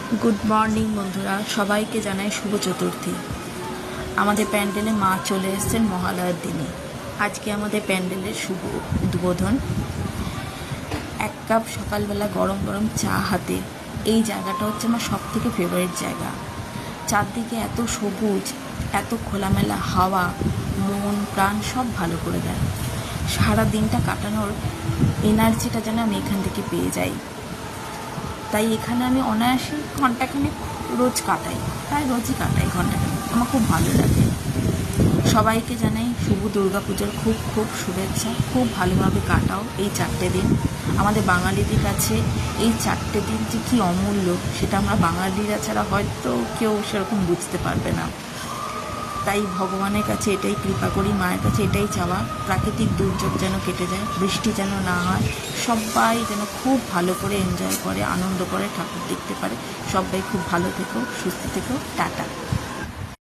Good morning বন্ধুরা, সবাইকে জানাই শুভ চতুর্থী। আমাদের প্যান্ডেলে মা চলে এসেছেন মহালয়ার দিনে। আজকে আমাদের প্যান্ডেলের শুভ উদ্বোধন। এক কাপ সকালবেলা গরম গরম চা হাতে। এই জায়গাটা হচ্ছে আমার সব থেকে ফেভারিট জায়গা। চারদিকে এত সবুজ, এত খোলামেলা হাওয়া, মন প্রাণ সব ভালো করে দেয়। সারা দিনটা কাটানোর এনার্জিটা যেন আমি এখান থেকে পেয়ে যাই। তাই এখানে আমি অনায়াসে ঘন্টাখানেক রোজ কাটাই, প্রায় রোজই কাটাই ঘন্টাখানেক। আমার খুব ভালো লাগে। সবাইকে জানাই শুভ দুর্গা পুজোর খুব খুব শুভেচ্ছা। খুব ভালোভাবে কাটাও এই 4টে দিন। আমাদের বাঙালিদের কাছে এই 4টে দিন যে কী অমূল্য, সেটা আমরা বাঙালিরা ছাড়া হয়তো কেউ সেরকম বুঝতে পারবে না। তাই ভগবানের কাছে এটাই কৃপা করি, মায়ের কাছে এটাই চাওয়া, প্রাকৃতিক দুর্যোগ যেন কেটে যায়, বৃষ্টি যেন না হয়, সবাই যেন খুব ভালো করে এনজয় করে, আনন্দ করে ঠাকুর দেখতে পারে। সবাই খুব ভালো থেকো, সুস্থ থেকো, টাটা।